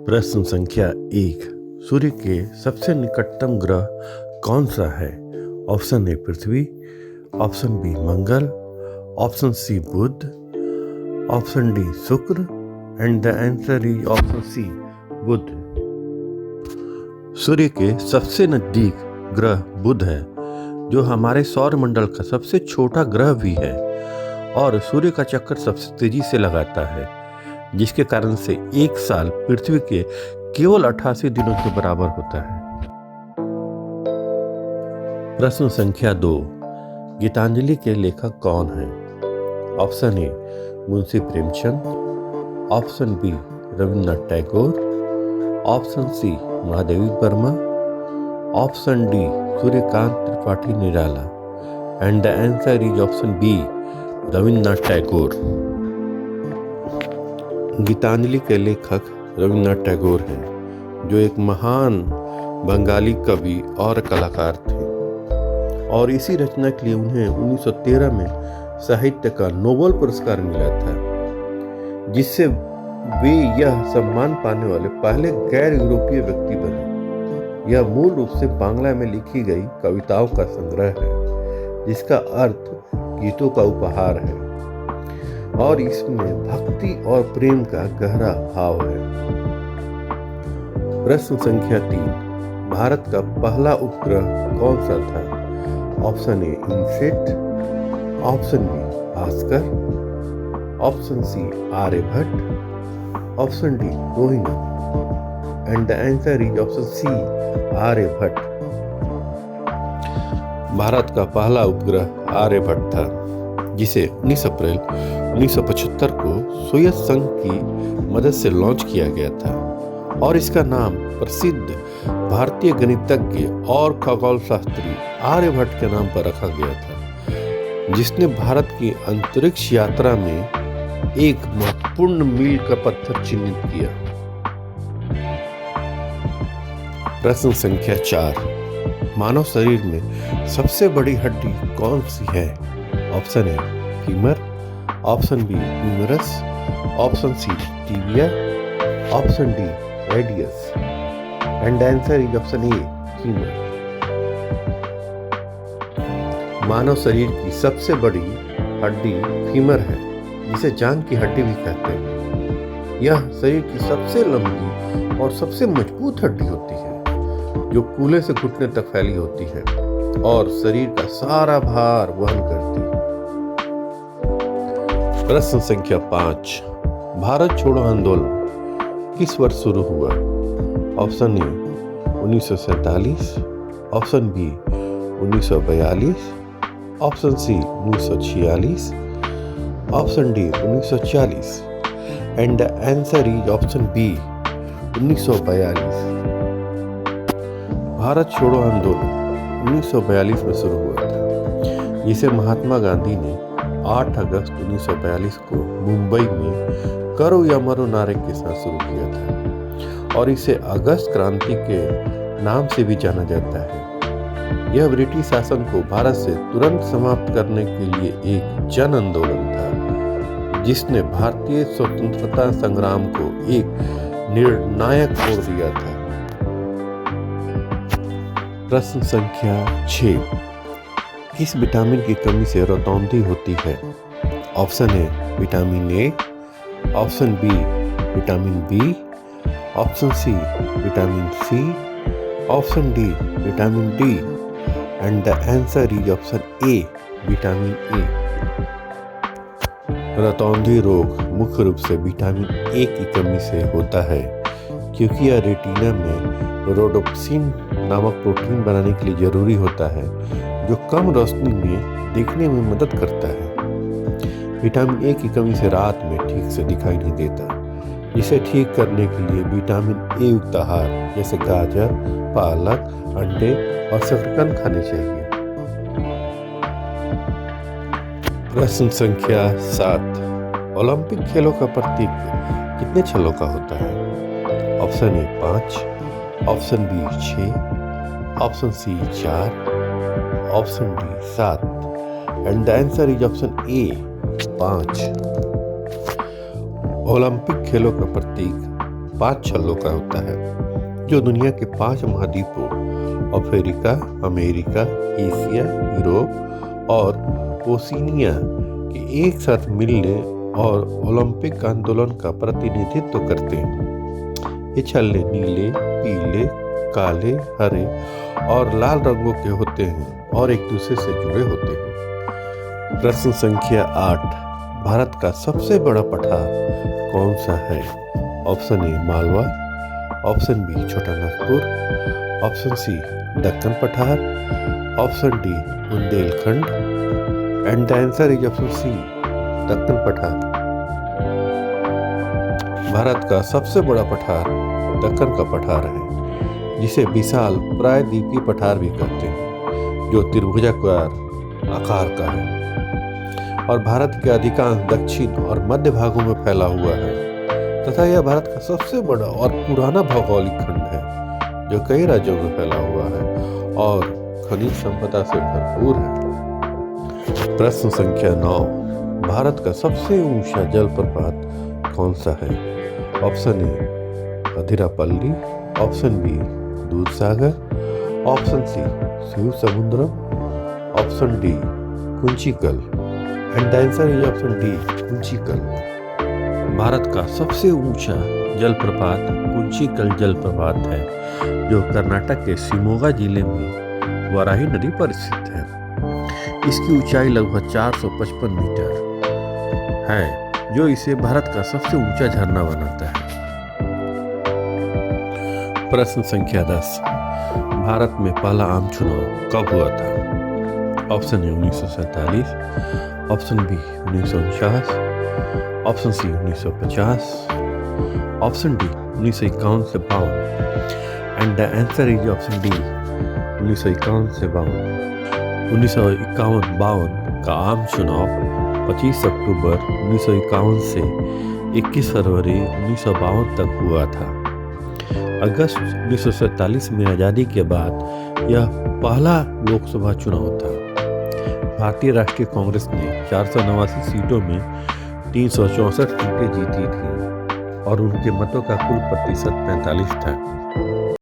प्रश्न संख्या 1। सूर्य के सबसे निकटतम ग्रह कौन सा है? ऑप्शन ए पृथ्वी, ऑप्शन बी मंगल, ऑप्शन सी बुध, ऑप्शन डी शुक्र and the answer is option C बुध। सूर्य के सबसे नजदीक ग्रह बुध है, जो हमारे सौर मंडल का सबसे छोटा ग्रह भी है और सूर्य का चक्कर सबसे तेजी से लगाता है, जिसके कारण से एक साल पृथ्वी के केवल 88 दिनों के बराबर होता है। प्रश्न संख्या 2। गीतांजलि के लेखक कौन हैं? Option A Munshi Premchand, option B Rabindranath Tagore, option C Mahadevi Verma, option D Suryakant Tripathi Nirala and the answer is option B Rabindranath Tagore. Gitanjali के लेखक रविन्द्रनाथ टैगोर हैं, जो एक महान बंगाली कवि और कलाकार थे और इसी रचना के लिए उन्हें 1913 में साहित्य का नोबेल पुरस्कार मिला था, जिससे वे यह सम्मान पाने वाले पहले गैर यूरोपीय व्यक्ति बने। यह मूल रूप से बांग्ला में लिखी गई कविताओं का संग्रह है, जिसका अर्थ गीतों का उपहार है और इसमें भक्ति और प्रेम का गहरा भाव है। प्रश्न संख्या 3। भारत का पहला उपग्रह कौन सा था? Option A INSAT, option B Bhaskar, option C Aryabhata, option D Rohini and the answer is option C Aryabhata. Bharat का पहला उपग्रह आर्यभट्ट था, जिसे 19 अप्रैल 1975 को सोवियत संघ की मदद से लॉन्च किया गया था और इसका नाम प्रसिद्ध भारतीय गणितज्ञ और खगोल शास्त्री आर्यभट्ट के नाम पर रखा गया था, जिसने भारत की अंतरिक्ष यात्रा में एक महत्वपूर्ण मील का पत्थर चिन्हित किया। प्रश्न संख्या 4। मानव शरीर में सबसे बड़ी हड्डी कौन सी है? Option A femur, option B humerus, option C tibia, option D radius and answer is option A femur. मानव शरीर की सबसे बड़ी हड्डी फीमर है, जिसे जांघ की हड्डी भी कहते हैं। यह शरीर की सबसे लंबी और सबसे मजबूत हड्डी होती है, जो कूल्हे से घुटने तक फैली होती है और शरीर का सारा भार वहन करती है। प्रश्न संख्या 5। भारत छोड़ो आंदोलन किस वर्ष शुरू हुआ? Option A 1947, option B 1942, option C 1946, option D 1940 and the answer is option B 1942। Bharat छोड़ो आंदोलन 1942 में शुरू हुआ था, जिसे महात्मा गांधी ने 8 अगस्त 1942 को मुंबई में करो या मरो नारे के साथ शुरू किया था और इसे अगस्त क्रांति के नाम से भी जाना जाता है। यह ब्रिटिश शासन को भारत से तुरंत समाप्त करने के लिए एक जन आंदोलन था, जिसने भारतीय स्वतंत्रता संग्राम को एक निर्णायक मोड़ दिया था। प्रश्न संख्या 6। किस विटामिन की कमी से रतौंधी होती है? Option A vitamin A, option B vitamin B, option C vitamin C, option D vitamin D and the answer is option A vitamin A. रतौंधी रोग मुख्य रूप से विटामिन ए की कमी से होता है, क्योंकि यह रेटिना में रोडोप्सिन नामक प्रोटीन बनाने के लिए जरूरी होता है, जो कम रोशनी में देखने में मदद करता है। विटामिन ए की कमी से रात में ठीक से दिखाई नहीं देता। इसे ठीक करने के लिए विटामिन ए युक्त आहार जैसे गाजर, पालक, अंडे और शकरकंद खाने चाहिए। प्रश्न संख्या 7। ओलंपिक खेलों का प्रतीक कितने छल्लों का होता है? Option A 5, option B 6, option C 4, option D 7 and the answer is option A 5। Olympic खेलों का प्रतीक 5 छल्लों का होता है, जो दुनिया के 5 महाद्वीपों अफ्रीका, अमेरिका, एशिया, यूरोप और ओशिनिया के एक साथ मिलने और ओलंपिक आंदोलन का प्रतिनिधित्व करते हैं। ये छल्ले नीले, पीले, काले, हरे और लाल रंगों के होते हैं और एक दूसरे से जुड़े होते हैं। प्रश्न संख्या 8, भारत का सबसे बड़ा पठार कौन सा है? Option A Malwa, option B Chota Nagpur, option C Deccan पठार, option D Bundelkhand and the answer is option C Deccan पठार। भारत का सबसे बड़ा पठार दक्कन का पठार है, जिसे विशाल प्रायद्वीपीय पठार भी कहते हैं, जो त्रिभुजाकार आकार का है और भारत के अधिकांश दक्षिण और मध्य भागों में फैला हुआ है तथा यह भारत का सबसे बड़ा और पुराना भौगोलिक खंड है, जो कई राज्यों में फैला हुआ है और खनिज संपदा से भरपूर है। प्रश्न संख्या 9, भारत का सबसे ऊंचा जलप्रपात कौन सा है? Option A Athirappilly, option B Dudhsagar, option C Shiva Samudram, option D Kunchikal and the answer is option D Kunchikal. Bharat का सबसे ऊंचा जलप्रपात कुंचिकल जलप्रपात है, जो कर्नाटक के शिमोगा जिले में वराही नदी पर स्थित है। इसकी ऊंचाई लगभग 455 मीटर है, जो इसे भारत का सबसे ऊंचा झरना बनाता है। प्रश्न संख्या 10, भारत में पहला आम चुनाव कब हुआ था? Option A 1947, option B 1949, option C 1950, option D 1951 से 52 and the answer is option D 1951 से 52। 1951-52 का आम चुनाव 25 अक्टूबर 1951 से 21 फरवरी 1952 तक हुआ था। अगस्त 1947 में आज़ादी के बाद यह पहला लोकसभा चुनाव था। भारतीय राष्ट्रीय कांग्रेस ने 489 सीटों में 364 सीटें जीती थी और उनके मतों का कुल प्रतिशत 45 था।